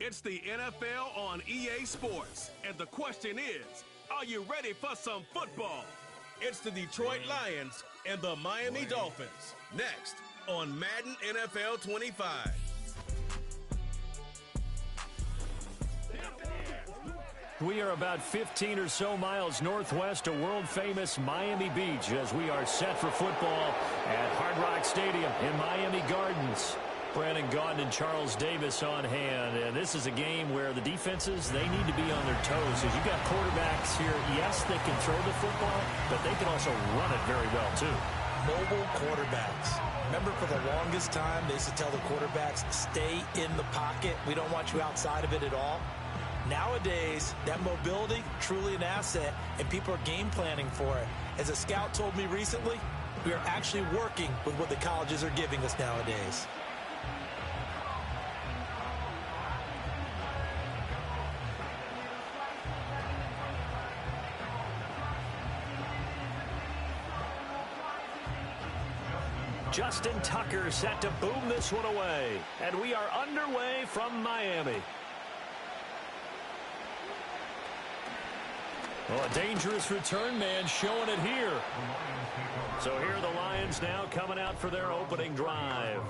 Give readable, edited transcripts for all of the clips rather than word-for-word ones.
It's the NFL on EA Sports, and the question is, are you ready for some football? It's the Detroit Lions and the Miami Dolphins, next on Madden NFL 25. We are about 15 or so miles northwest of world-famous Miami Beach as we are set for football at Hard Rock Stadium in Miami Gardens. Brandon Gaudin and Charles Davis on hand. And this is a game where the defenses, they need to be on their toes. As you've got quarterbacks here, yes, they can throw the football, but they can also run it very well, too. Mobile quarterbacks. Remember, for the longest time, they used to tell the quarterbacks, stay in the pocket. We don't want you outside of it at all. Nowadays, that mobility, truly an asset, and people are game planning for it. As a scout told me recently, we are actually working with what the colleges are giving us nowadays. Justin Tucker set to boom this one away. And we are underway from Miami. Oh, a dangerous return man showing it here. So here are the Lions now coming out for their opening drive.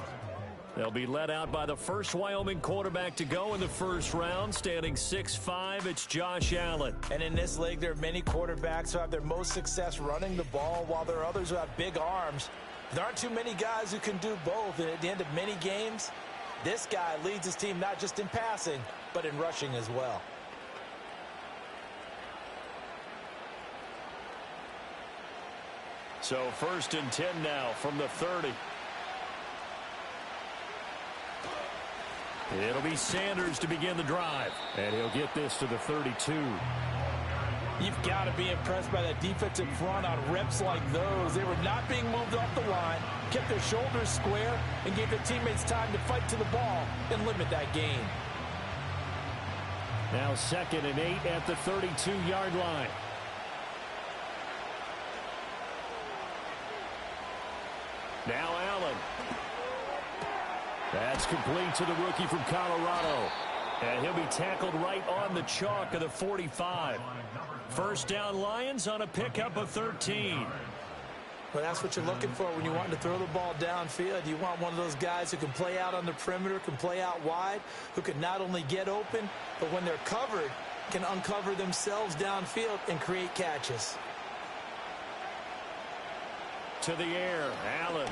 They'll be led out by the first Wyoming quarterback to go in the first round, standing 6'5". It's Josh Allen. And in this league, there are many quarterbacks who have their most success running the ball, while there are others who have big arms. There aren't too many guys who can do both. And at the end of many games, this guy leads his team not just in passing, but in rushing as well. So 1st and 10 now from the 30. It'll be Sanders to begin the drive. And he'll get this to the 32. You've got to be impressed by that defensive front on reps like those. They were not being moved off the line, kept their shoulders square, and gave their teammates time to fight to the ball and limit that gain. Now 2nd and 8 at the 32-yard line. Now Allen. That's complete to the rookie from Colorado. And he'll be tackled right on the chalk of the 45. First down Lions on a pickup of 13. Well, that's what you're looking for when you want to throw the ball downfield. You want one of those guys who can play out on the perimeter, can play out wide, who can not only get open, but when they're covered, can uncover themselves downfield and create catches. To the air, Allen.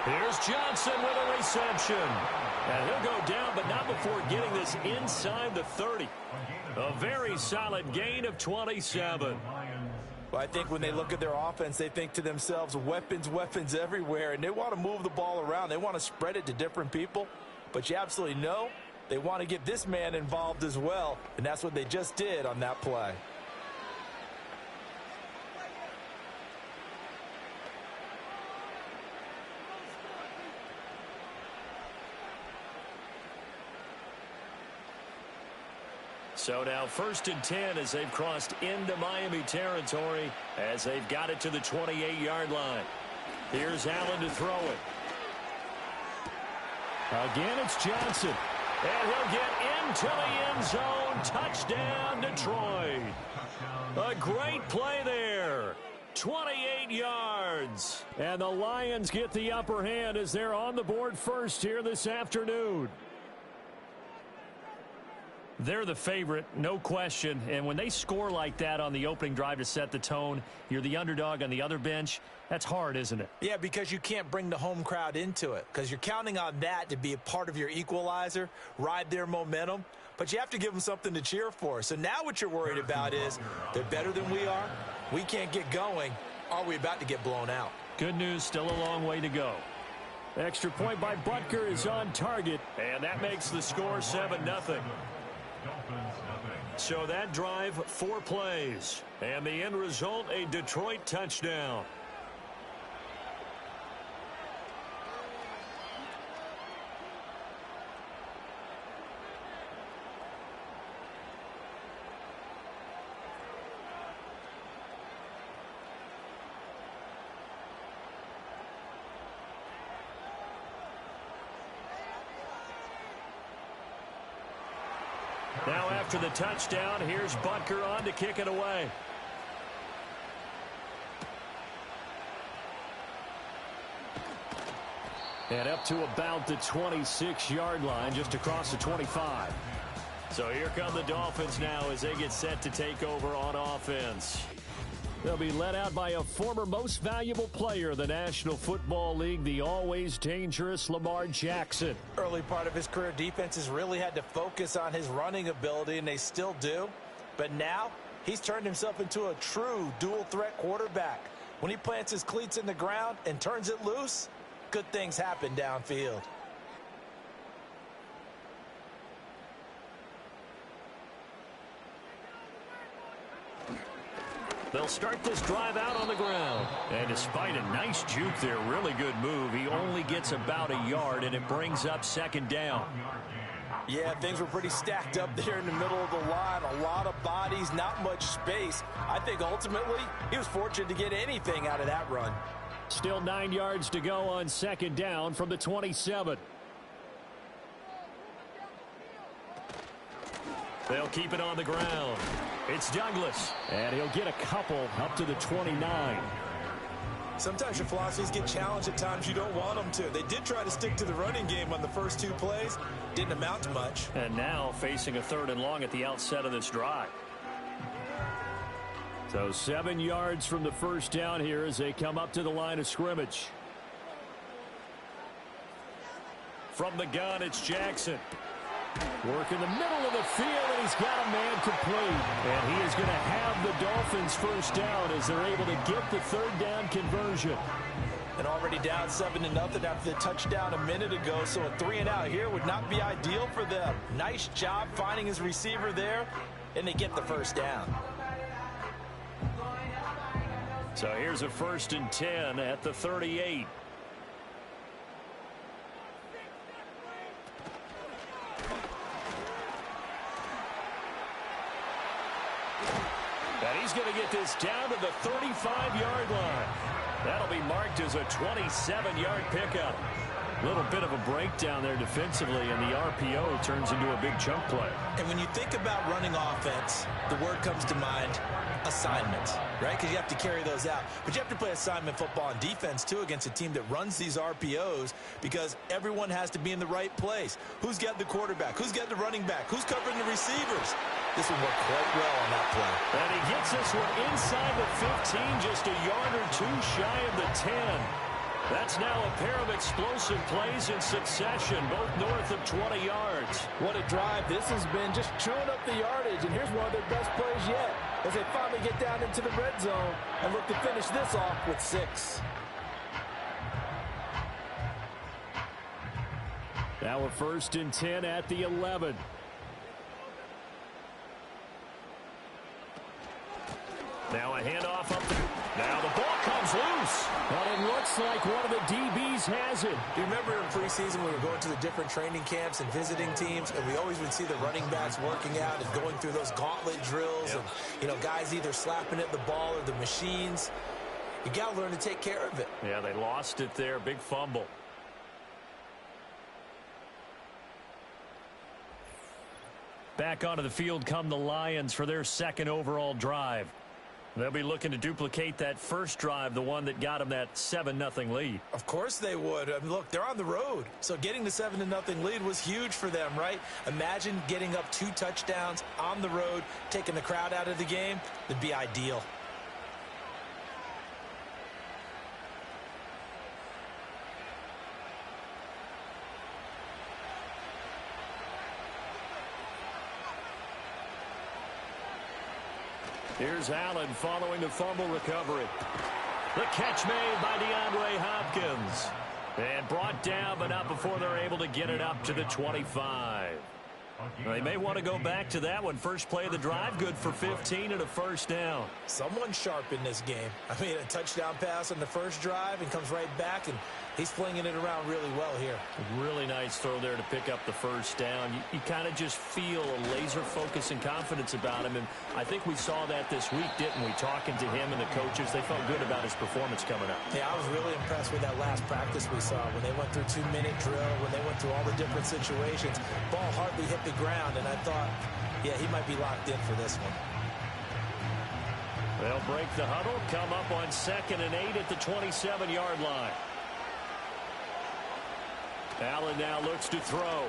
Here's Johnson with a reception. And he'll go down, but not before getting this inside the 30. A very solid gain of 27. Well, I think when they look at their offense, they think to themselves, weapons, weapons everywhere, and they want to move the ball around. They want to spread it to different people, but you absolutely know they want to get this man involved as well, and that's what they just did on that play. So now 1st and 10 as they've crossed into Miami territory as they've got it to the 28-yard line. Here's Allen to throw it. Again, it's Johnson. And he'll get into the end zone. Touchdown, Detroit. A great play there. 28 yards. And the Lions get the upper hand as they're on the board first here this afternoon. They're the favorite, no question. And when they score like that on the opening drive to set the tone, you're the underdog on the other bench. That's hard, isn't it? Yeah, because you can't bring the home crowd into it, because you're counting on that to be a part of your equalizer, ride their momentum. But you have to give them something to cheer for. So now what you're worried about is they're better than we are. We can't get going. Are we about to get blown out? Good news, still a long way to go. Extra point by Butker is on target, and that makes the score 7-0. So that drive, 4 plays. And the end result, a Detroit touchdown. Now after the touchdown, here's Butker on to kick it away. And up to about the 26-yard line, just across the 25. So here come the Dolphins now as they get set to take over on offense. They'll be led out by a former most valuable player in the National Football League, the always dangerous Lamar Jackson. Early part of his career, defenses really had to focus on his running ability, and they still do. But now, he's turned himself into a true dual-threat quarterback. When he plants his cleats in the ground and turns it loose, good things happen downfield. They'll start this drive out on the ground. And despite a nice juke there, really good move, he only gets about a yard, and it brings up second down. Yeah, things were pretty stacked up there in the middle of the line. A lot of bodies, not much space. I think ultimately he was fortunate to get anything out of that run. Still 9 yards to go on second down from the 27. They'll keep it on the ground. It's Douglas, and he'll get a couple up to the 29. Sometimes your philosophies get challenged at times you don't want them to. They did try to stick to the running game on the first 2 plays. Didn't amount to much. And now facing a 3rd and long at the outset of this drive. So 7 yards from the first down here as they come up to the line of scrimmage. From the gun, it's Jackson. Work in the middle of the field, and he's got a man complete. And he is going to have the Dolphins first down as they're able to get the 3rd down conversion. And already down 7-0 after the touchdown a minute ago, so a 3-and-out here would not be ideal for them. Nice job finding his receiver there, and they get the first down. So here's a 1st and 10 at the 38. And he's going to get this down to the 35-yard line. That'll be marked as a 27-yard pickup. A little bit of a breakdown there defensively, and the RPO turns into a big chunk play. And when you think about running offense, the word comes to mind, assignments, right? Because you have to carry those out. But you have to play assignment football on defense, too, against a team that runs these RPOs because everyone has to be in the right place. Who's got the quarterback? Who's got the running back? Who's covering the receivers? This will work quite well on that play. And he gets this one inside the 15, just a yard or 2 shy of the 10. That's now a pair of explosive plays in succession, both north of 20 yards. What a drive this has been, just chewing up the yardage, and here's one of their best plays yet as they finally get down into the red zone and look to finish this off with 6. Now a 1st and 10 at the 11. Now a handoff up the... Now the ball comes loose. But it looks like one of the DBs has it. You remember in preseason we were going to the different training camps and visiting teams, and we always would see the running backs working out and going through those gauntlet drills. Yep. And, guys either slapping at the ball or the machines. You got to learn to take care of it. Yeah, they lost it there. Big fumble. Back onto the field come the Lions for their 2nd overall drive. They'll be looking to duplicate that first drive, the one that got them that 7-0 lead. Of course they would. I mean, look, they're on the road. So getting the 7-0 lead was huge for them, right? Imagine getting up 2 touchdowns on the road, taking the crowd out of the game. It'd be ideal. Here's Allen following the fumble recovery. The catch made by DeAndre Hopkins. And brought down, but not before they're able to get it up to the 25. They may want to go back to that one. First play of the drive, good for 15 and a 1st down. Someone sharp in this game. I mean, a touchdown pass on the first drive and comes right back, and He's flinging it around really well here. Really nice throw there to pick up the first down. You kind of just feel a laser focus and confidence about him, and I think we saw that this week, didn't we? Talking to him and the coaches, they felt good about his performance coming up. Yeah, I was really impressed with that last practice we saw when they went through 2-minute drill, when they went through all the different situations. Ball hardly hit the ground, and I thought, yeah, he might be locked in for this one. They'll break the huddle, come up on 2nd and 8 at the 27-yard line. Allen now looks to throw.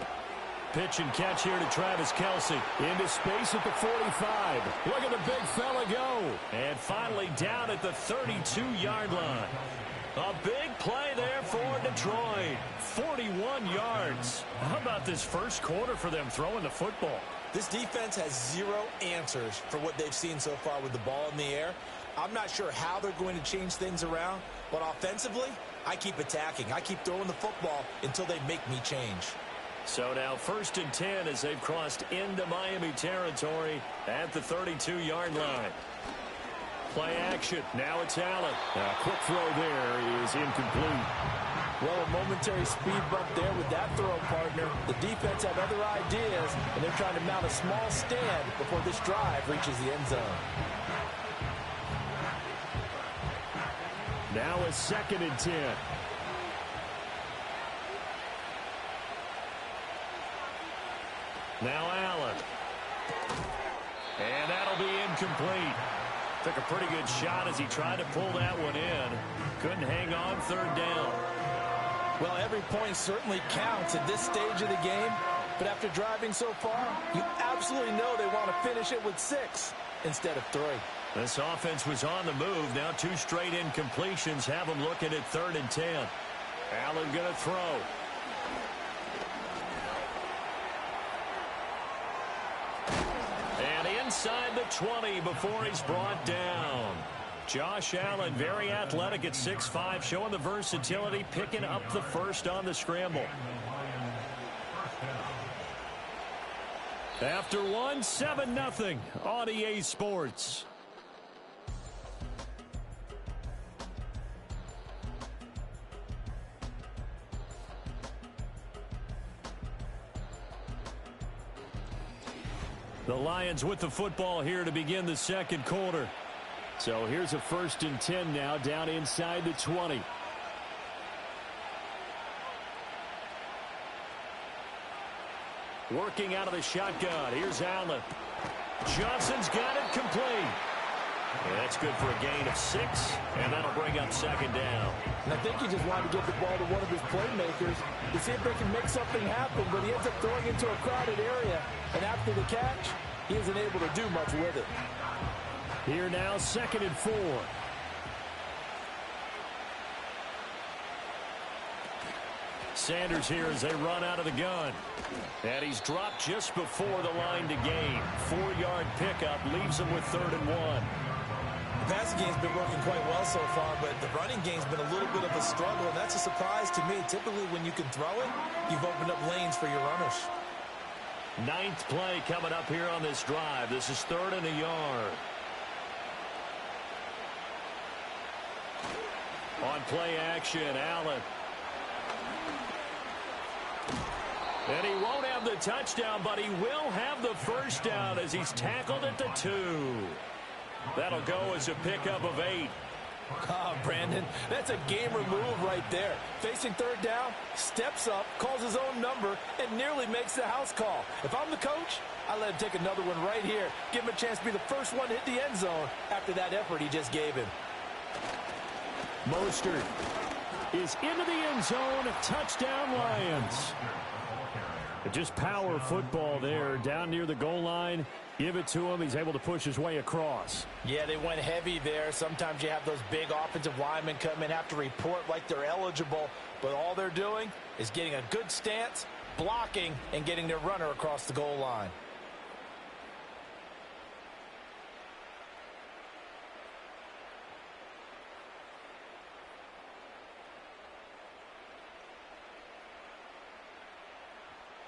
Pitch and catch here to Travis Kelce. Into space at the 45. Look at the big fella go. And finally down at the 32-yard line. A big play there for Detroit. 41 yards. How about this first quarter for them throwing the football? This defense has zero answers for what they've seen so far with the ball in the air. I'm not sure how they're going to change things around, but offensively, I keep attacking. I keep throwing the football until they make me change. So now 1st and 10 as they've crossed into Miami territory at the 32-yard line. Play action. Now it's Allen. A quick throw there is incomplete. Well, a momentary speed bump there with that throw partner. The defense have other ideas, and they're trying to mount a small stand before this drive reaches the end zone. Now a 2nd and 10. Now Allen. And that'll be incomplete. Took a pretty good shot as he tried to pull that one in. Couldn't hang on 3rd down. Well, every point certainly counts at this stage of the game. But after driving so far, you absolutely know they want to finish it with 6 instead of 3. This offense was on the move. Now 2 straight incompletions have them looking at 3rd and 10. Allen going to throw. And inside the 20 before he's brought down. Josh Allen, very athletic at 6'5", showing the versatility, picking up the first on the scramble. After one, 7-0 on EA Sports. The Lions with the football here to begin the 2nd quarter. So here's a 1st and 10 now down inside the 20. Working out of the shotgun. Here's Allen. Johnson's got it complete. Yeah, that's good for a gain of 6, and that'll bring up 2nd down. And I think he just wanted to get the ball to one of his playmakers to see if they can make something happen, but he ends up throwing into a crowded area, and after the catch, he isn't able to do much with it. Here now, 2nd and 4. Sanders here as they run out of the gun. And he's dropped just before the line to gain. 4-yard pickup leaves him with 3rd and 1. The passing game's been working quite well so far, but the running game's been a little bit of a struggle, and that's a surprise to me. Typically, when you can throw it, you've opened up lanes for your runners. 9th play coming up here on this drive. This is 3rd and a yard. On play action, Allen. And he won't have the touchdown, but he will have the first down as he's tackled at the 2. That'll go as a pickup of 8. Ah, Brandon, that's a gamer move right there. Facing 3rd down, steps up, calls his own number, and nearly makes the house call. If I'm the coach, I let him take another one right here. Give him a chance to be the first one to hit the end zone after that effort he just gave him. Mostert is into the end zone. Touchdown, Lions. Just power football there down near the goal line. Give it to him. He's able to push his way across. Yeah, they went heavy there. Sometimes you have those big offensive linemen come in, have to report like they're eligible, but all they're doing is getting a good stance, blocking, and getting their runner across the goal line.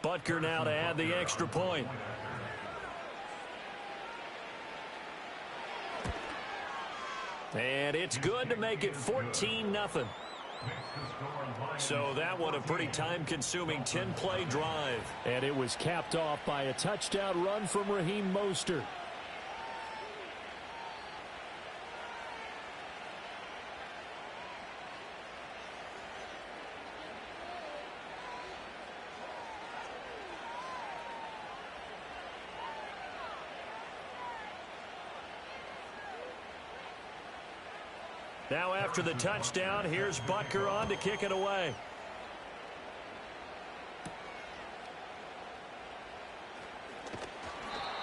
Butker now to add the extra point. And it's good to make it 14-0. So that one a pretty time-consuming 10-play drive. And it was capped off by a touchdown run from Raheem Mostert. Now after the touchdown, here's Butker on to kick it away.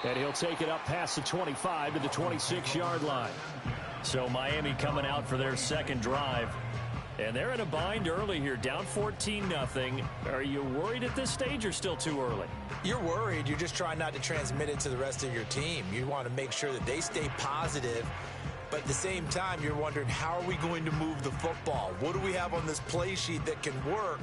And he'll take it up past the 25 to the 26-yard line. So Miami coming out for their second drive. And they're in a bind early here, down 14-0. Are you worried at this stage or still too early? You're worried. You're just trying not to transmit it to the rest of your team. You want to make sure that they stay positive. But at the same time, you're wondering, how are we going to move the football? What do we have on this play sheet that can work?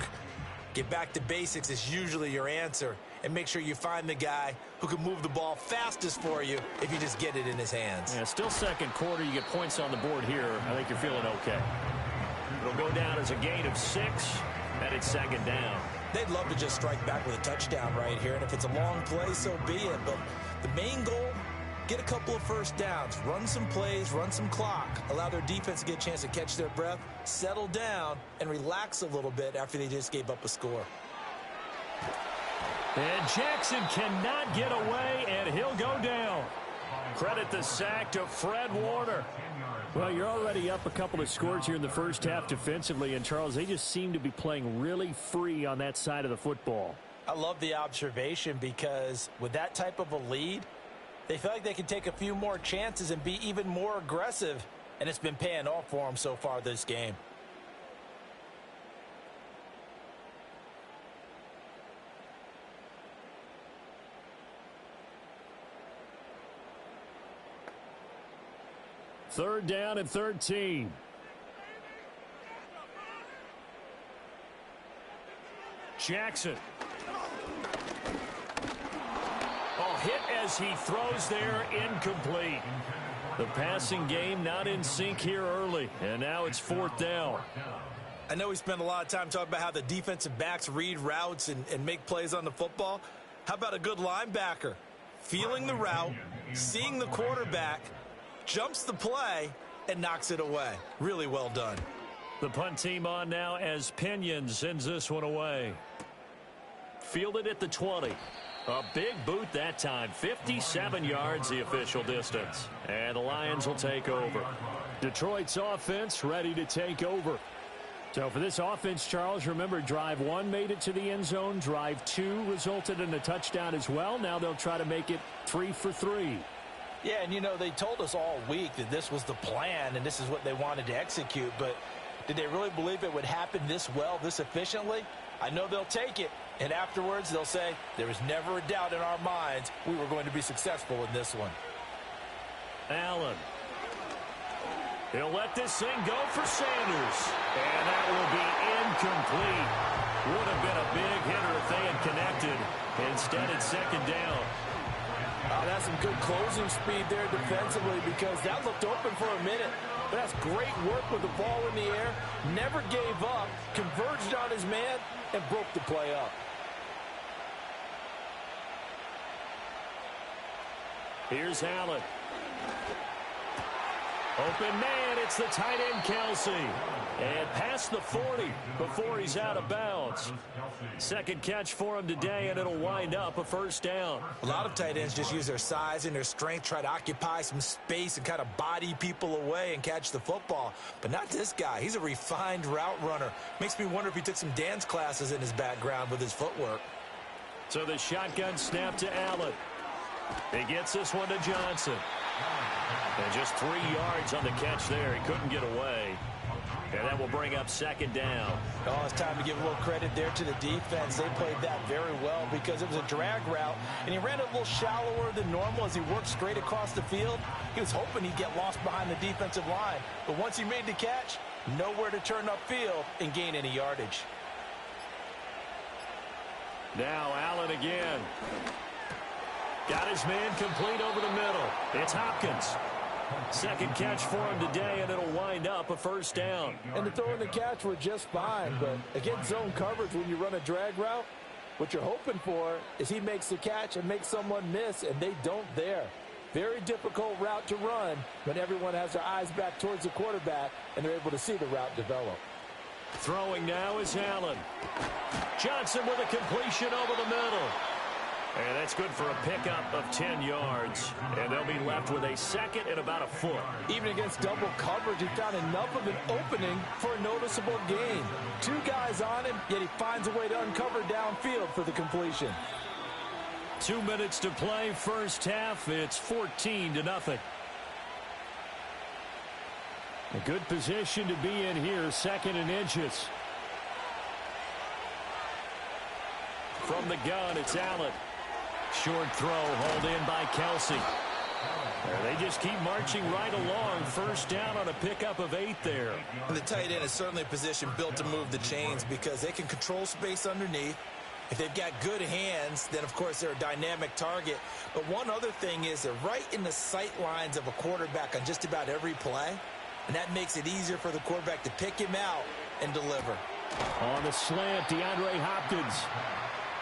Get back to basics is usually your answer. And make sure you find the guy who can move the ball fastest for you if you just get it in his hands. Yeah, still second quarter. You get points on the board here. I think you're feeling okay. It'll go down as a gain of 6, and it's second down. They'd love to just strike back with a touchdown right here. And if it's a long play, so be it. But the main goal, get a couple of first downs, run some plays, run some clock, allow their defense to get a chance to catch their breath, settle down, and relax a little bit after they just gave up a score. And Jackson cannot get away, and he'll go down. Credit the sack to Fred Warner. Well, you're already up a couple of scores here in the first half defensively, and Charles, they just seem to be playing really free on that side of the football. I love the observation because with that type of a lead, they feel like they can take a few more chances and be even more aggressive, and it's been paying off for them so far this game. Third down and 13. Jackson. Hit as he throws there, incomplete. The passing game not in sync here early, and now it's fourth down. I know we spent a lot of time talking about how the defensive backs read routes and make plays on the football. How about a good linebacker? Feeling the route, seeing the quarterback, jumps the play, and knocks it away. Really well done. The punt team on now as Pinion sends this one away. Fielded at the 20. A big boot that time. 57 yards the official distance. And the Lions will take over. Detroit's offense ready to take over. So for this offense, Charles, remember, drive 1 made it to the end zone. Drive 2 resulted in a touchdown as well. Now they'll try to make it 3 for 3. Yeah, and you know, they told us all week that this was the plan and this is what they wanted to execute. But did they really believe it would happen this well, this efficiently? I know they'll take it. And afterwards, they'll say, there was never a doubt in our minds we were going to be successful in this one. Allen. He'll let this thing go for Sanders. And that will be incomplete. Would have been a big hitter if they had connected. Instead, it's second down. That's some good closing speed there defensively because that looked open for a minute. But that's great work with the ball in the air. Never gave up, converged on his man, and broke the play up. Here's Allen. Open man, it's the tight end Kelsey. And past the 40 before he's out of bounds. Second catch for him today, and it'll wind up a first down. A lot of tight ends just use their size and their strength, try to occupy some space and kind of body people away and catch the football. But not this guy. He's a refined route runner. Makes me wonder if he took some dance classes in his background with his footwork. So the shotgun snap to Allen. He gets this one to Johnson. And just 3 yards on the catch there. He couldn't get away. And that will bring up second down. Oh, it's time to give a little credit there to the defense. They played that very well because it was a drag route, and he ran it a little shallower than normal as he worked straight across the field. He was hoping he'd get lost behind the defensive line. But once he made the catch, nowhere to turn upfield and gain any yardage. Now Allen again. Got his man complete over the middle. It's Hopkins. Second catch for him today, and it'll wind up a first down. And the throw and the catch were just fine, but against zone coverage when you run a drag route, what you're hoping for is he makes the catch and makes someone miss, and they don't there. Very difficult route to run when everyone has their eyes back towards the quarterback and they're able to see the route develop. Throwing now is Allen. Johnson with a completion over the middle. And that's good for a pickup of 10 yards. And they'll be left with a second and about a foot. Even against double coverage, he found enough of an opening for a noticeable gain. Two guys on him, yet he finds a way to uncover downfield for the completion. 2 minutes to play, first half. It's 14-0. A good position to be in here, second and inches. From the gun, it's Allen. Short throw, hauled in by Kelsey. They just keep marching right along. First down on a pickup of 8 there. And the tight end is certainly a position built to move the chains because they can control space underneath. If they've got good hands, then, of course, they're a dynamic target. But one other thing is they're right in the sight lines of a quarterback on just about every play. And that makes it easier for the quarterback to pick him out and deliver. On the slant, DeAndre Hopkins.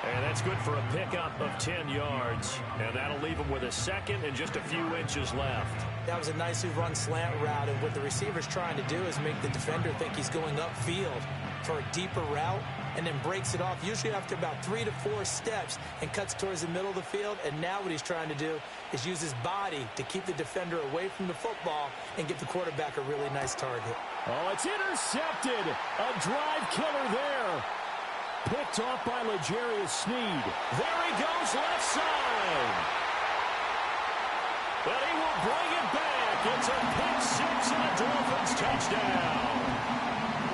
And that's good for a pickup of 10 yards. And that'll leave him with a second and just a few inches left. That was a nicely run slant route. And what the receiver's trying to do is make the defender think he's going upfield for a deeper route and then breaks it off, usually after about 3 to 4 steps, and cuts towards the middle of the field. And now what he's trying to do is use his body to keep the defender away from the football and give the quarterback a really nice target. Oh, it's intercepted. A drive killer there. Picked off by L'Jarius Sneed. There he goes, left side. But he will bring it back. It's a pick six and a Dolphins touchdown.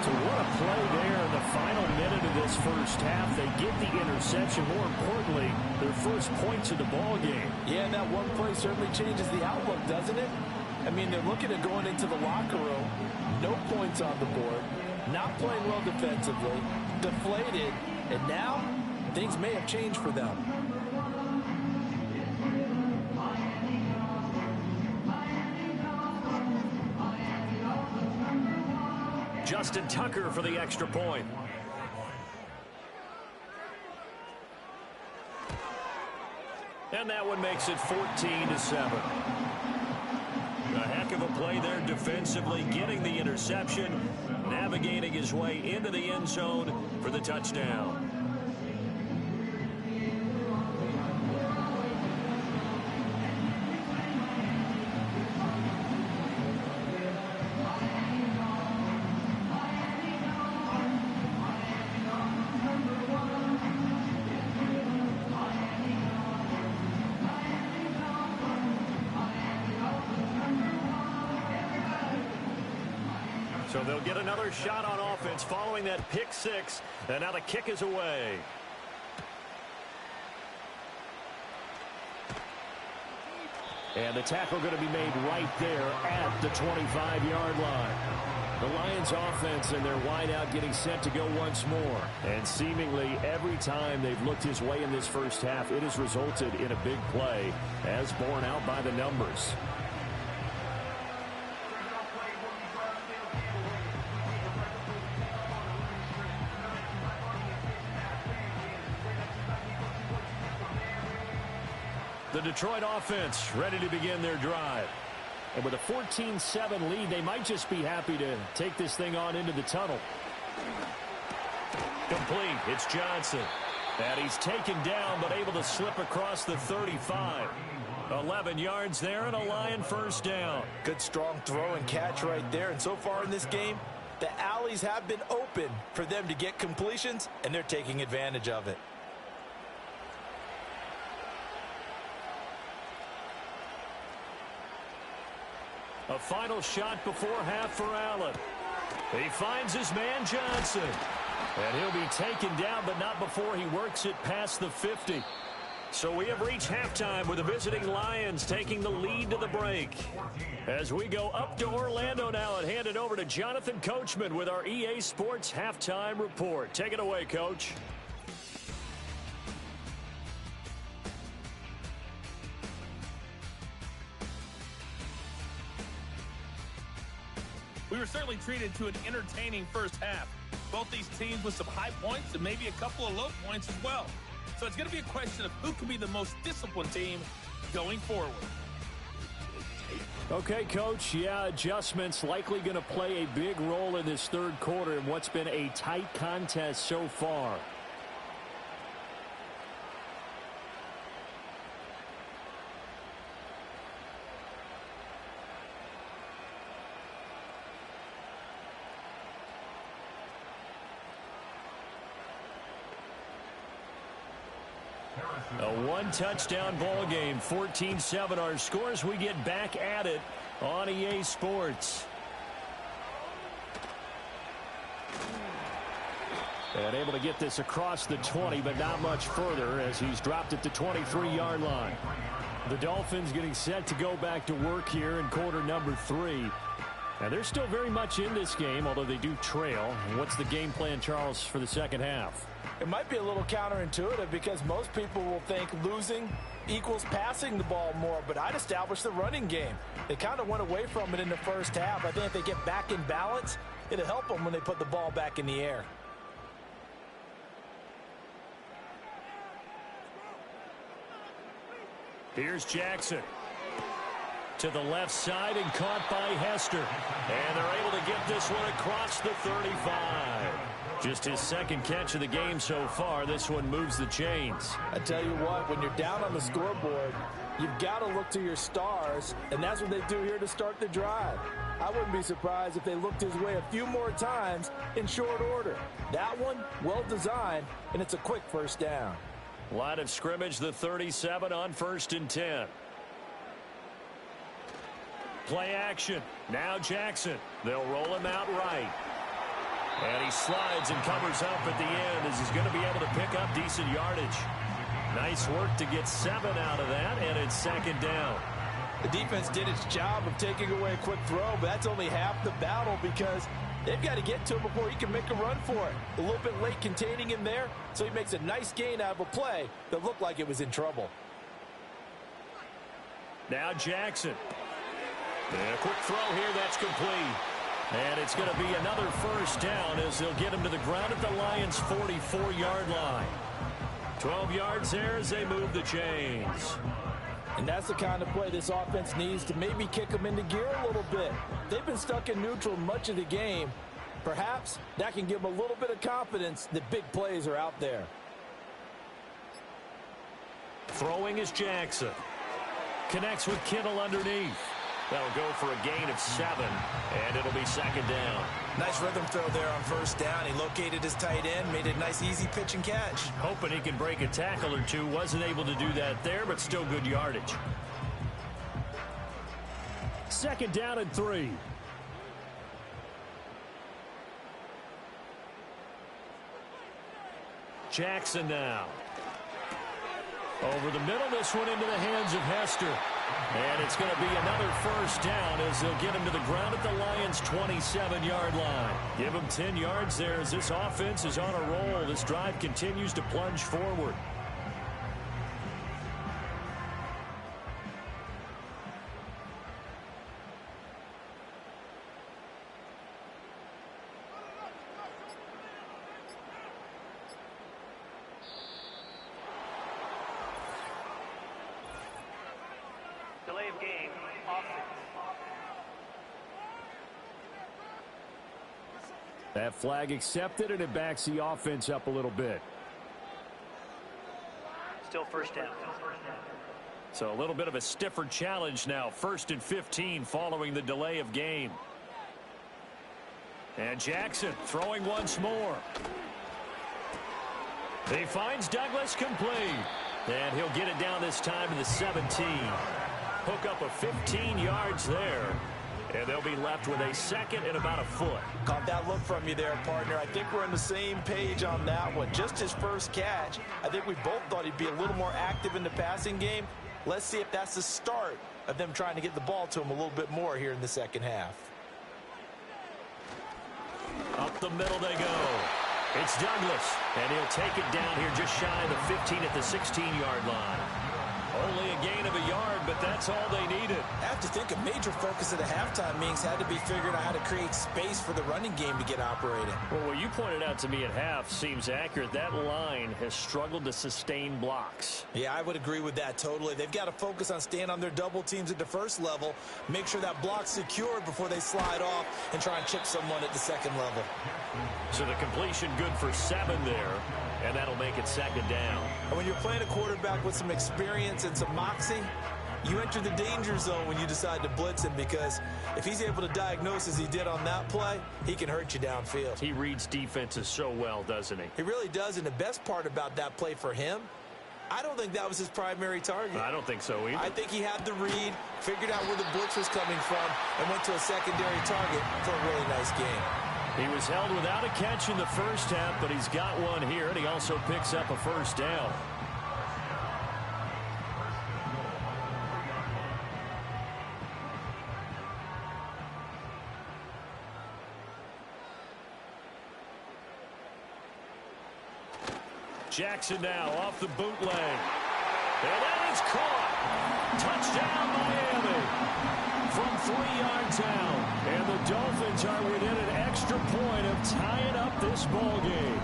So what a play there in the final minute of this first half. They get the interception. More importantly, their first points of the ball game. Yeah, and that one play certainly changes the outlook, doesn't it? I mean, they're looking at going into the locker room. No points on the board. Not playing well defensively. Deflated. And now, things may have changed for them. Justin Tucker for the extra point. And that one makes it 14-7. A heck of a play there defensively, getting the interception, navigating his way into the end zone for the touchdown. So they'll get another shot on offense following that pick six. And now the kick is away. And the tackle going to be made right there at the 25-yard line. The Lions offense and their wideout getting set to go once more. And seemingly every time they've looked his way in this first half, it has resulted in a big play, as borne out by the numbers. The Detroit offense ready to begin their drive. And with a 14-7 lead, they might just be happy to take this thing on into the tunnel. Complete. It's Johnson. And he's taken down, but able to slip across the 35. 11 yards there and a Lion first down. Good strong throw and catch right there. And so far in this game, the alleys have been open for them to get completions, and they're taking advantage of it. A final shot before half for Allen. He finds his man Johnson. And he'll be taken down, but not before he works it past the 50. So we have reached halftime with the visiting Lions taking the lead to the break. As we go up to Orlando now and hand it over to Jonathan Coachman with our EA Sports Halftime Report. Take it away, Coach. We were certainly treated to an entertaining first half. Both these teams with some high points and maybe a couple of low points as well. So it's going to be a question of who can be the most disciplined team going forward. Okay, Coach, yeah, adjustments likely going to play a big role in this third quarter in what's been a tight contest so far. A one-touchdown ball game, 14-7 our scores. We get back at it on EA Sports. And able to get this across the 20, but not much further as he's dropped it to 23-yard line. The Dolphins getting set to go back to work here in quarter number 3. And they're still very much in this game, although they do trail. What's the game plan, Charles, for the second half? It might be a little counterintuitive because most people will think losing equals passing the ball more, but I'd establish the running game. They kind of went away from it in the first half. I think if they get back in balance, it'll help them when they put the ball back in the air. Here's Jackson. To the left side and caught by Hester. And they're able to get this one across the 35. Just his second catch of the game so far. This one moves the chains. I tell you what, when you're down on the scoreboard, you've got to look to your stars, and that's what they do here to start the drive. I wouldn't be surprised if they looked his way a few more times in short order. That one, well designed, and it's a quick first down. Line of scrimmage, the 37 on 1st and 10. Play action. Now Jackson. They'll roll him out right. And he slides and covers up at the end as he's going to be able to pick up decent yardage. Nice work to get 7 out of that, and it's second down. The defense did its job of taking away a quick throw, but that's only half the battle because they've got to get to him before he can make a run for it. A little bit late containing him there, so he makes a nice gain out of a play that looked like it was in trouble. Now Jackson. And a quick throw here, that's complete. And it's going to be another first down as they'll get him to the ground at the Lions' 44-yard line. 12 yards there as they move the chains. And that's the kind of play this offense needs to maybe kick them into gear a little bit. They've been stuck in neutral much of the game. Perhaps that can give them a little bit of confidence that big plays are out there. Throwing is Jackson. Connects with Kittle underneath. That'll go for a gain of 7, and it'll be second down. Nice rhythm throw there on first down. He located his tight end, made a nice easy pitch and catch. Hoping he can break a tackle or two. Wasn't able to do that there, but still good yardage. Second down and 3. Jackson now. Over the middle, this one into the hands of Hester. And it's going to be another first down as they'll get him to the ground at the Lions' 27-yard line. Give him 10 yards there as this offense is on a roll. This drive continues to plunge forward. Delay of game, offense. That flag accepted, and it backs the offense up a little bit. Still first down. So a little bit of a stiffer challenge now. 1st and 15 following the delay of game. And Jackson throwing once more. He finds Douglas complete. And he'll get it down this time to the 17. Hook up a 15 yards there. And they'll be left with a second and about a foot. Caught that look from you there, partner. I think we're on the same page on that one. Just his first catch. I think we both thought he'd be a little more active in the passing game. Let's see if that's the start of them trying to get the ball to him a little bit more here in the second half. Up the middle they go. It's Douglas, and he'll take it down here just shy of the 15 at the 16-yard line. Only a gain of a yard, but that's all they needed. I have to think a major focus at the halftime meetings had to be figuring out how to create space for the running game to get operating. Well, what you pointed out to me at half seems accurate. That line has struggled to sustain blocks. Yeah, I would agree with that totally. They've got to focus on staying on their double teams at the first level, make sure that block's secured before they slide off and try and chip someone at the second level. So the completion good for 7 there, and that'll make it second down. And when you're playing a quarterback with some experience and some moxie, you enter the danger zone when you decide to blitz him, because if he's able to diagnose as he did on that play, he can hurt you downfield. He reads defenses so well, doesn't he? He really does, and the best part about that play for him, I don't think that was his primary target. I don't think so either. I think he had the read, figured out where the blitz was coming from, and went to a secondary target for a really nice game. He was held without a catch in the first half, but he's got one here, and he also picks up a first down. Jackson now off the bootleg. And that is caught. Touchdown, Miami. From 3 yards out. And the Dolphins are within an extra point of tying up this ball game.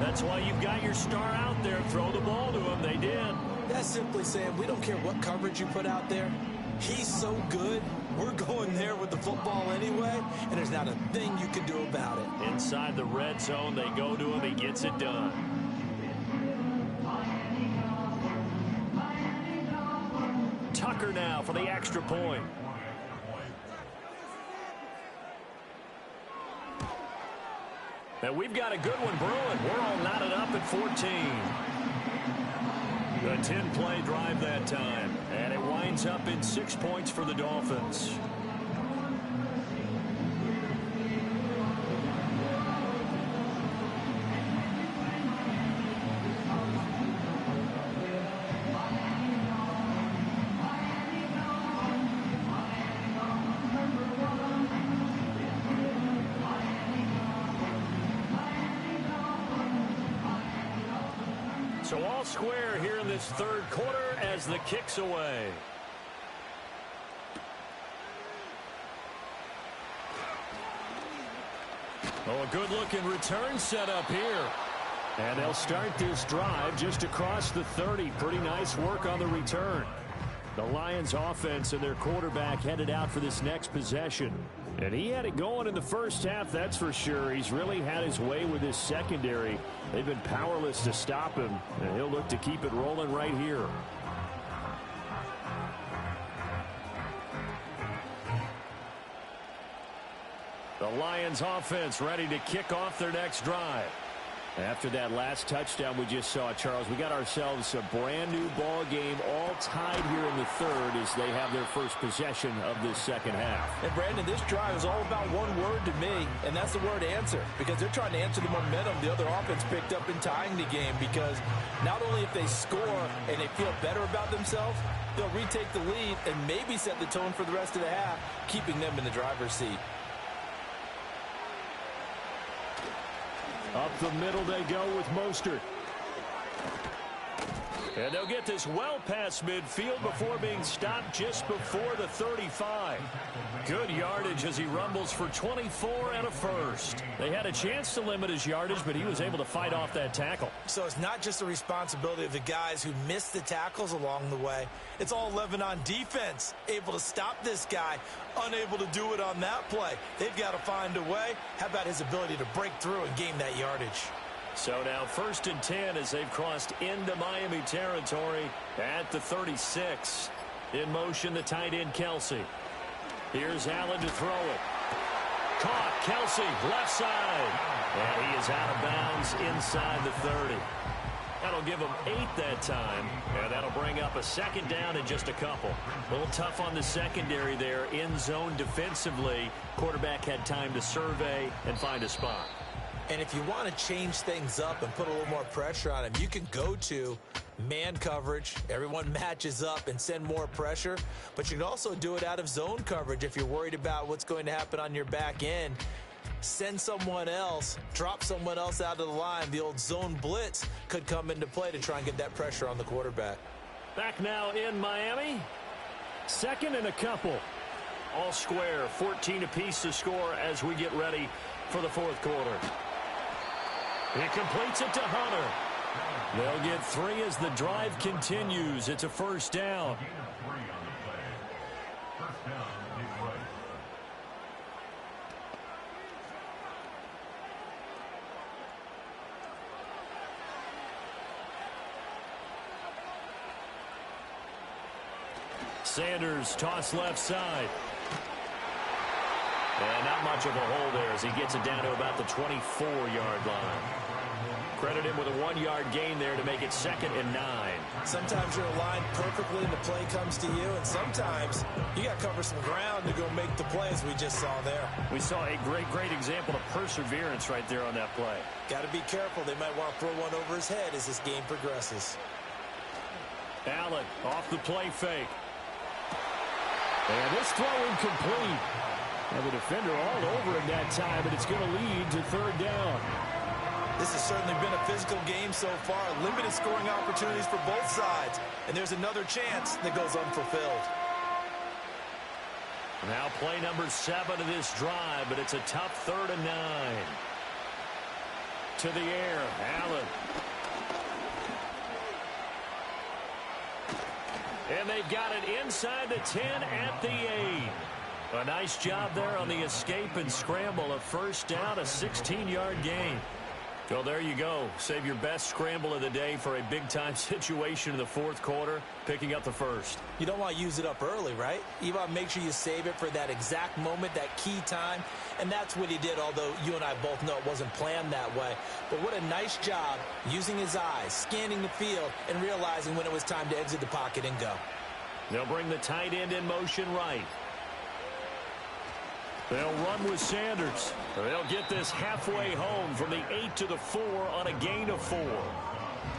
That's why you've got your star out there. Throw the ball to him. They did. That's simply saying we don't care what coverage you put out there. He's so good. We're going there with the football anyway, and there's not a thing you can do about it. Inside the red zone, they go to him. He gets it done. Tucker now for the extra point. And we've got a good one brewing. We're all knotted up at 14. A 10-play drive that time. And it winds up in 6 points for the Dolphins. So all square here in this third quarter as the kick's away. Oh, a good-looking return set up here. And they'll start this drive just across the 30. Pretty nice work on the return. The Lions offense and their quarterback headed out for this next possession. And he had it going in the first half, that's for sure. He's really had his way with his secondary. They've been powerless to stop him, and he'll look to keep it rolling right here. The Lions offense ready to kick off their next drive. After that last touchdown we just saw, Charles, we got ourselves a brand new ball game, all tied here in the third as they have their first possession of this second half. And Brandon, this drive is all about one word to me, and that's the word answer, because they're trying to answer the momentum the other offense picked up in tying the game, because not only if they score and they feel better about themselves, they'll retake the lead and maybe set the tone for the rest of the half, keeping them in the driver's seat. Up the middle they go with Mostert. And they'll get this well past midfield before being stopped just before the 35. Good yardage as he rumbles for 24 and a first. They had a chance to limit his yardage, but he was able to fight off that tackle. So it's not just the responsibility of the guys who missed the tackles along the way. It's all 11 on defense, able to stop this guy, unable to do it on that play. They've got to find a way. How about his ability to break through and gain that yardage? So now 1st and 10 as they've crossed into Miami territory at the 36. In motion, the tight end, Kelsey. Here's Allen to throw it. Caught, Kelsey, left side. And he is out of bounds inside the 30. That'll give him 8 that time, and that'll bring up a second down in just a couple. A little tough on the secondary there, in zone defensively. Quarterback had time to survey and find a spot. And if you want to change things up and put a little more pressure on him, you can go to man coverage. Everyone matches up and send more pressure. But you can also do it out of zone coverage if you're worried about what's going to happen on your back end. Send someone else, drop someone else out of the line. The old zone blitz could come into play to try and get that pressure on the quarterback. Back now in Miami. Second and a couple. All square, 14 apiece to score as we get ready for the fourth quarter. It completes it to Hunter. They'll get 3 as the drive continues. It's a first down. Sanders toss left side. And not much of a hole there as he gets it down to about the 24-yard line. Credit him with a 1-yard gain there to make it 2nd and 9. Sometimes you're aligned perfectly and the play comes to you, and sometimes you got to cover some ground to go make the play, as we just saw there. We saw a great example of perseverance right there on that play. Got to be careful. They might want to throw one over his head as this game progresses. Allen off the play fake. And this throw incomplete. And the defender all over him that time, but it's going to lead to 3rd down. This has certainly been a physical game so far. Limited scoring opportunities for both sides. And there's another chance that goes unfulfilled. Now play number 7 of this drive, but it's a tough 3rd and 9. To the air, Allen. And they've got it inside the 10 at the 8. A nice job there on the escape and scramble. A first down, a 16-yard gain. Well, there you go. Save your best scramble of the day for a big-time situation in the fourth quarter, picking up the first. You don't want to use it up early, right? You want to make sure you save it for that exact moment, that key time. And that's what he did, although you and I both know it wasn't planned that way. But what a nice job using his eyes, scanning the field, and realizing when it was time to exit the pocket and go. They'll bring the tight end in motion right. They'll run with Sanders. They'll get this halfway home from the 8 to the 4 on a gain of 4.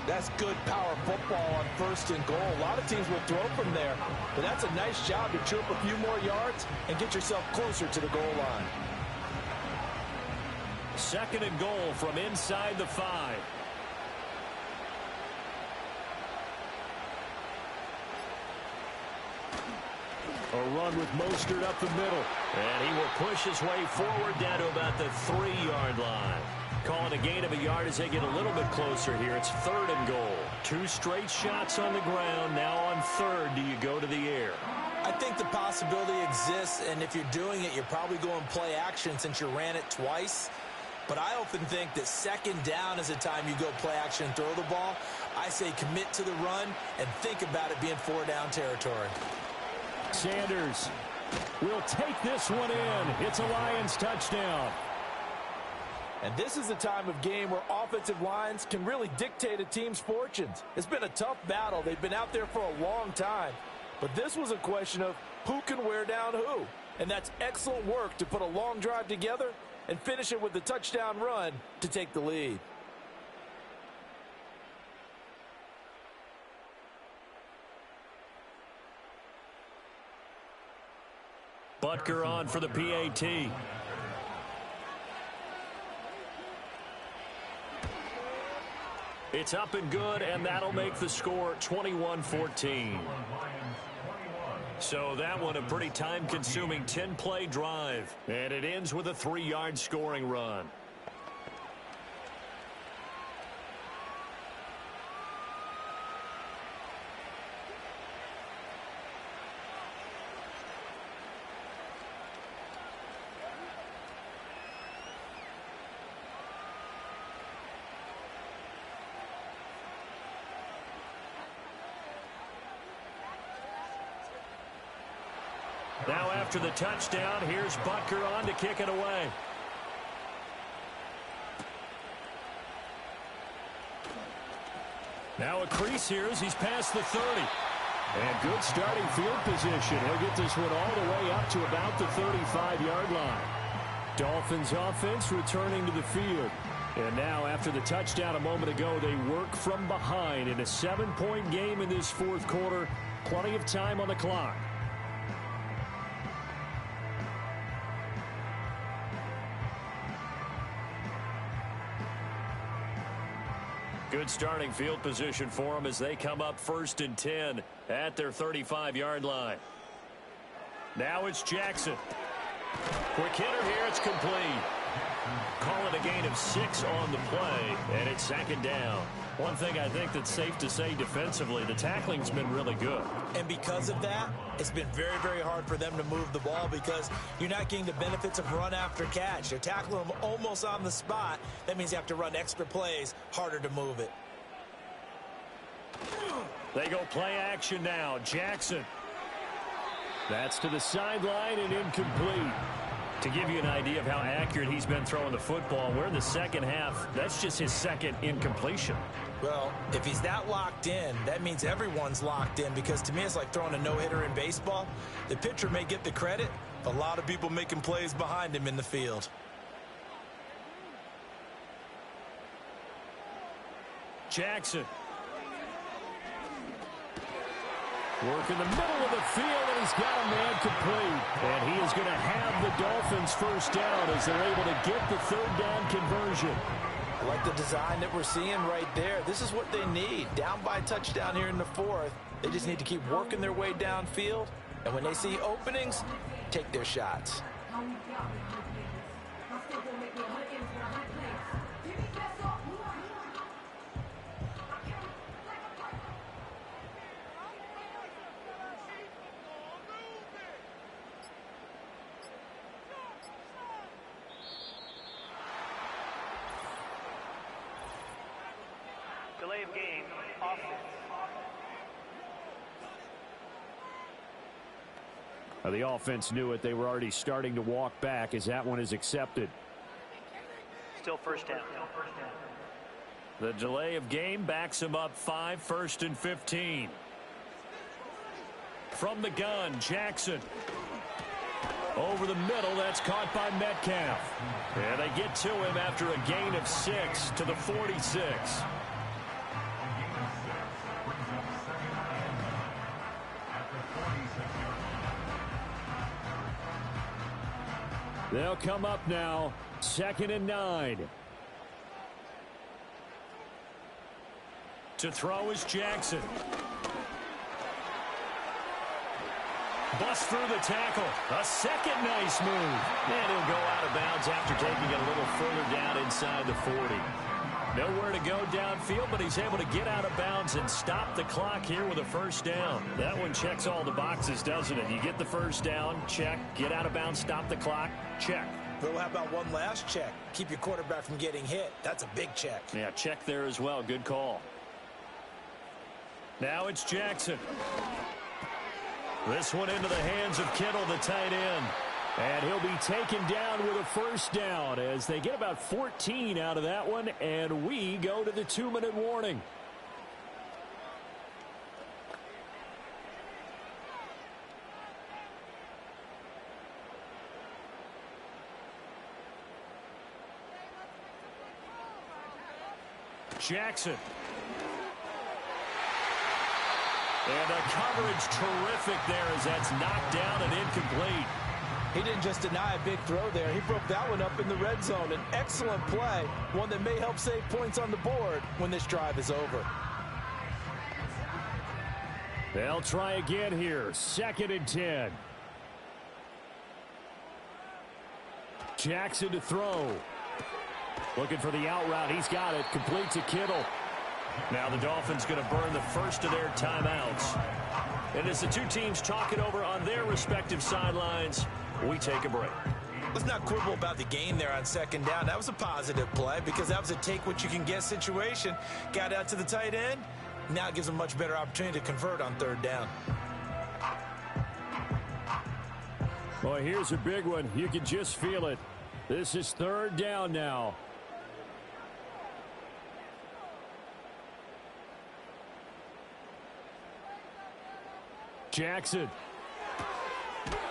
That's good power football on 1st and goal. A lot of teams will throw from there, but that's a nice job to chew up a few more yards and get yourself closer to the goal line. 2nd and goal from inside the 5. A run with Mostert up the middle. And he will push his way forward down to about the 3-yard line. Calling a gain of a yard as they get a little bit closer here. It's 3rd and goal. 2 straight shots on the ground. Now on 3rd, do you go to the air? I think the possibility exists, and if you're doing it, you're probably going play action since you ran it twice. But I often think that 2nd down is the time you go play action and throw the ball. I say commit to the run and think about it being 4-down territory. Sanders will take this one in. It's a Lions touchdown. And this is the time of game where offensive lines can really dictate a team's fortunes. It's been a tough battle. They've been out there for a long time. But this was a question of who can wear down who. And that's excellent work to put a long drive together and finish it with the touchdown run to take the lead. Butker on for the PAT. It's up and good, and that'll make the score 21-14. So that one a pretty time-consuming 10-play drive. And it ends with a 3-yard scoring run. Now after the touchdown, here's Butker on to kick it away. Now a crease here as he's past the 30. And good starting field position. He'll get this one all the way up to about the 35-yard line. Dolphins offense returning to the field. And now after the touchdown a moment ago, they work from behind in a 7-point game in this fourth quarter. Plenty of time on the clock. Good starting field position for them as they come up 1st and 10 at their 35-yard line. Now it's Jackson. Quick hitter here. It's complete. Call it a gain of 6 on the play, and it's 2nd down. One thing I think that's safe to say defensively, the tackling's been really good. And because of that, it's been very, very hard for them to move the ball because you're not getting the benefits of run after catch. You're tackling them almost on the spot. That means you have to run extra plays, harder to move it. They go play action now. Jackson. That's to the sideline and incomplete. To give you an idea of how accurate he's been throwing the football, we're in the second half. That's just his 2nd incompletion. Well, if he's that locked in, that means everyone's locked in because to me it's like throwing a no-hitter in baseball. The pitcher may get the credit, but a lot of people making plays behind him in the field. Jackson. Work in the middle of the field, and he's got a man complete. And he is going to have the Dolphins first down as they're able to get the 3rd down conversion. I like the design that we're seeing right there. This is what they need. Down by a touchdown here in the 4th. They just need to keep working their way downfield. And when they see openings, take their shots. Delay of game, offense. The offense knew it. They were already starting to walk back as that one is accepted. Still first down. The delay of game backs him up 5, 1st and 15. From the gun, Jackson. Over the middle, that's caught by Metcalf. And they get to him after a gain of 6 to the 46. They'll come up now, 2nd and 9. To throw is Jackson. Bust through the tackle. A second nice move. And he'll go out of bounds after taking it a little further down inside the 40. Nowhere to go downfield, but he's able to get out of bounds and stop the clock here with a first down. That one checks all the boxes, doesn't it? You get the first down, check. Get out of bounds, stop the clock, check. Well, how about one last check? Keep your quarterback from getting hit. That's a big check. Yeah, check there as well. Good call. Now it's Jackson. This one into the hands of Kittle, the tight end. And he'll be taken down with a first down as they get about 14 out of that one, and we go to the 2-minute warning. Jackson. And the coverage terrific there as that's knocked down and incomplete. He didn't just deny a big throw there. He broke that one up in the red zone. An excellent play, one that may help save points on the board when this drive is over. They'll try again here. 2nd and 10. Jackson to throw. Looking for the out route. He's got it. Complete to Kittle. Now the Dolphins going to burn the first of their timeouts. And as the two teams talk it over on their respective sidelines, we take a break. Let's not quibble about the gain there on 2nd down. That was a positive play because that was a take-what-you-can-get situation. Got out to the tight end. Now it gives them a much better opportunity to convert on 3rd down. Boy, here's a big one. You can just feel it. This is 3rd down now. Jackson.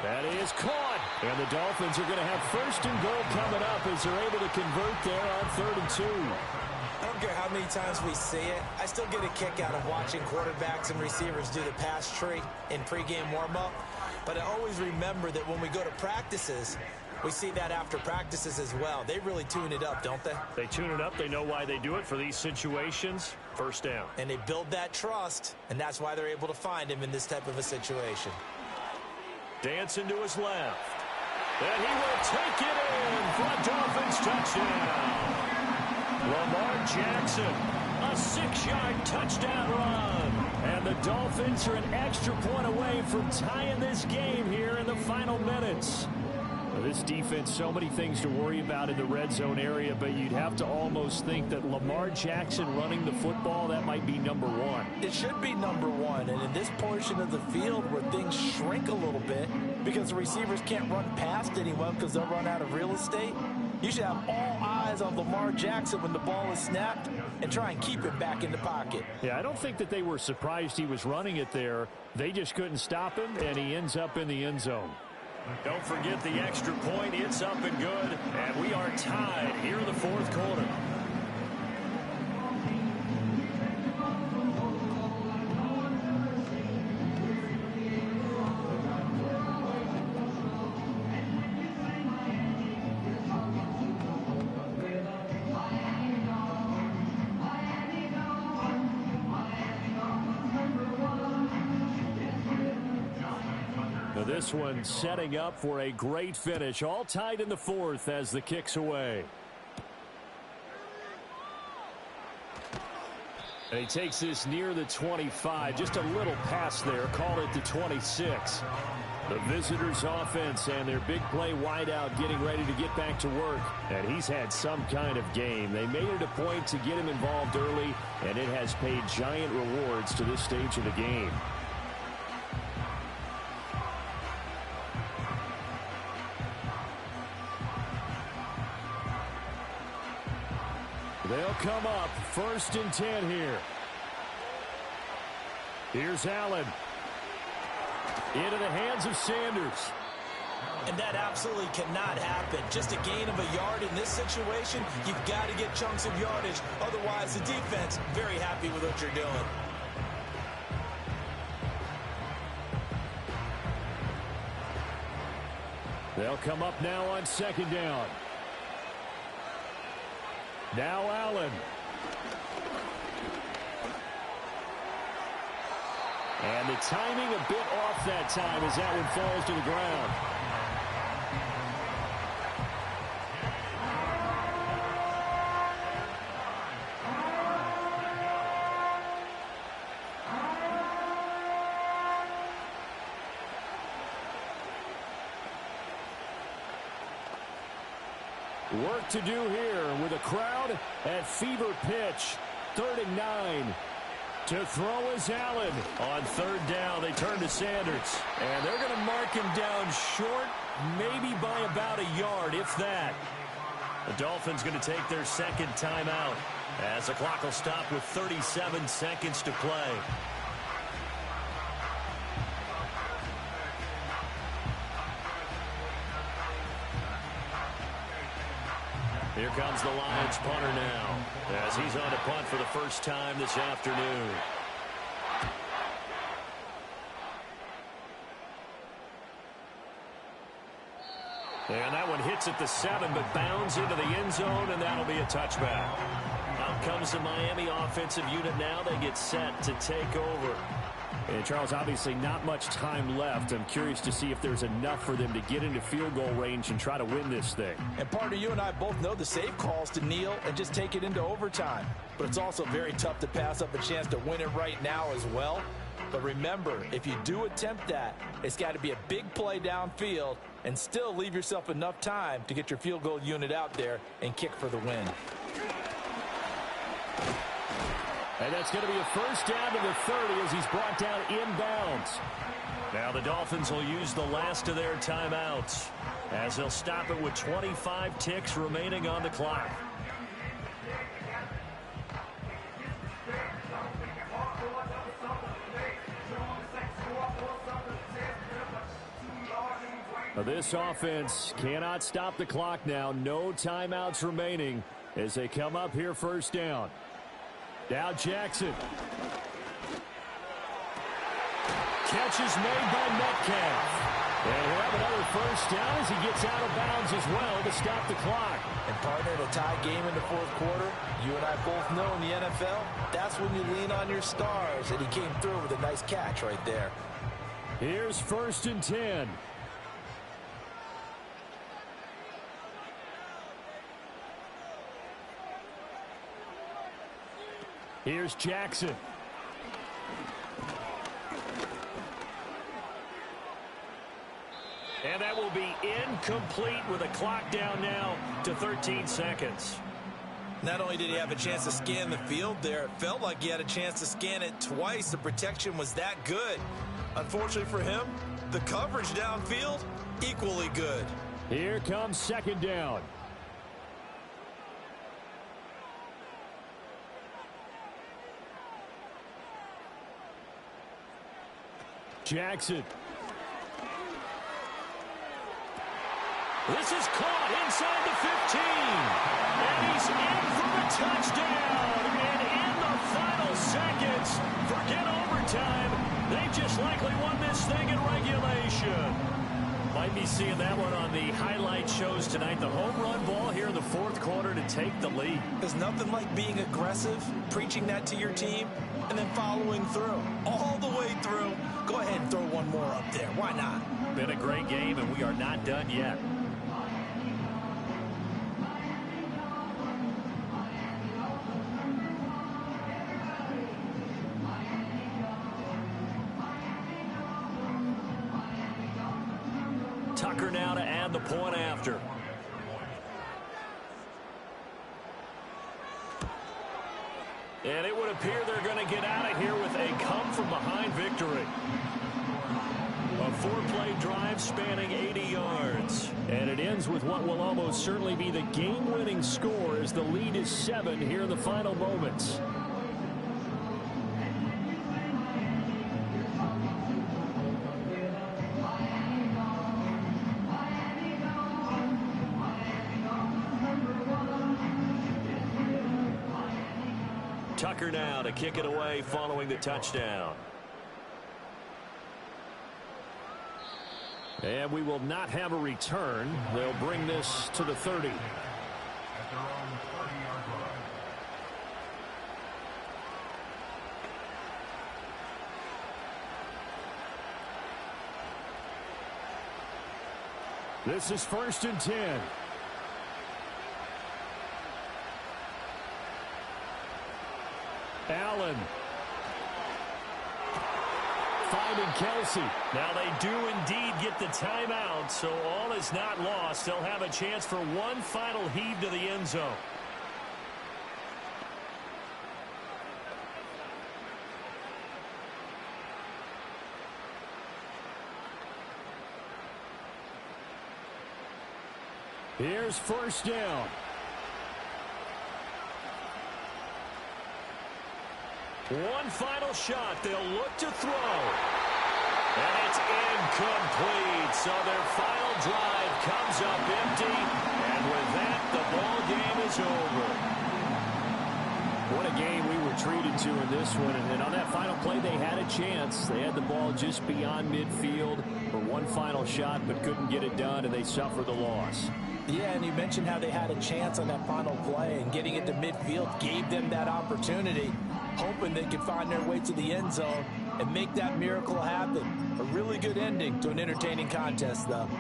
That is caught. And the Dolphins are going to have 1st and goal coming up as they're able to convert there on 3rd and 2. I don't care how many times we see it. I still get a kick out of watching quarterbacks and receivers do the pass tree in pregame warm-up. But I always remember that when we go to practices, We see that after practices as well. They really tune it up, don't they? They tune it up. They know why they do it for these situations. First down. And they build that trust, and that's why they're able to find him in this type of a situation. Dancing to his left. And he will take it in for a Dolphins touchdown. Lamar Jackson, a 6-yard touchdown run. And the Dolphins are an extra point away from tying this game here in the final minutes. This defense, so many things to worry about in the red zone area, but you'd have to almost think that Lamar Jackson running the football, that might be number one. It should be number one, and in this portion of the field where things shrink a little bit because the receivers can't run past anyone because they'll run out of real estate, you should have all eyes on Lamar Jackson when the ball is snapped and try and keep him back in the pocket. Yeah, I don't think that they were surprised he was running it there. They just couldn't stop him, and he ends up in the end zone. Don't forget the extra point. It's up and good. And we are tied here in the fourth quarter. This one setting up for a great finish. All tied in the fourth as the kick's away. And he takes this near the 25. Just a little pass there. Call it the 26. The visitors' offense and their big play wideout getting ready to get back to work. And he's had some kind of game. They made it a point to get him involved early, and it has paid giant rewards to this stage of the game. They'll come up 1st and 10 here. Here's Allen. Into the hands of Sanders. And that absolutely cannot happen. Just a gain of a yard in this situation, you've got to get chunks of yardage. Otherwise, the defense, very happy with what you're doing. They'll come up now on 2nd down. Now Allen. And the timing a bit off that time as that one falls to the ground. Work to do here with a crowd at fever pitch. 3rd and 9. To throw is Allen. On 3rd down, they turn to Sanders. And they're going to mark him down short, maybe by about a yard, if that. The Dolphins going to take their 2nd timeout as the clock will stop with 37 seconds to play. Here comes the Lions punter now as he's on to punt for the first time this afternoon. And that one hits at the 7 but bounds into the end zone, and that'll be a touchback. Out comes the Miami offensive unit now. They get set to take over. And Charles, obviously not much time left. I'm curious to see if there's enough for them to get into field goal range and try to win this thing. And partner, you and I both know the safe calls to kneel and just take it into overtime. But it's also very tough to pass up a chance to win it right now as well. But remember, if you do attempt that, it's got to be a big play downfield and still leave yourself enough time to get your field goal unit out there and kick for the win. And that's going to be a first down to the 30 as he's brought down inbounds. Now the Dolphins will use the last of their timeouts as they'll stop it with 25 ticks remaining on the clock. This offense cannot stop the clock now. No timeouts remaining as they come up here 1st down. Now Jackson. Catch is made by Metcalf. And he'll have another first down as he gets out of bounds as well to stop the clock. And partner, in a tie game in the fourth quarter, you and I both know in the NFL, that's when you lean on your stars. And he came through with a nice catch right there. Here's 1st and 10. Here's Jackson. And that will be incomplete with a clock down now to 13 seconds. Not only did he have a chance to scan the field there, it felt like he had a chance to scan it twice. The protection was that good. Unfortunately for him, the coverage downfield, equally good. Here comes 2nd down. Jackson. This is caught inside the 15. And he's in for a touchdown. And in the final seconds, forget overtime. They just likely won this thing in regulation. Might be seeing that one on the highlight shows tonight. The home run ball here in the 4th quarter to take the lead. There's nothing like being aggressive, preaching that to your team, and then following through. All the way through. Go ahead and throw one more up there. Why not? Been a great game, and we are not done yet. Tucker now to add the point after. And it would appear they're going to get out of here with a come-from-behind victory. A 4-play drive spanning 80 yards. And it ends with what will almost certainly be the game-winning score as the lead is 7 here in the final moments. Tucker now to kick it away following the touchdown. And we will not have a return. They'll bring this to the 30. This is 1st and 10. Allen. Finding Kelsey. Now they do indeed get the timeout, so all is not lost. They'll have a chance for one final heave to the end zone. Here's 1st down. One final shot. They'll look to throw. And it's incomplete. So their final drive comes up empty. And with that, the ball game is over. What a game we were treated to in this one. And on that final play, they had a chance. They had the ball just beyond midfield for one final shot, but couldn't get it done, and they suffered the loss. Yeah, and you mentioned how they had a chance on that final play, and getting it to midfield gave them that opportunity, hoping they could find their way to the end zone and make that miracle happen. A really good ending to an entertaining contest, though.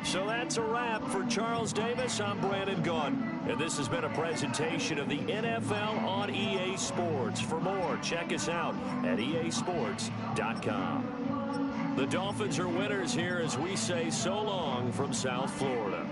So that's a wrap for Charles Davis. I'm Brandon Gaudin, and this has been a presentation of the NFL on EA Sports. For more, check us out at easports.com. The Dolphins are winners here as we say so long from South Florida.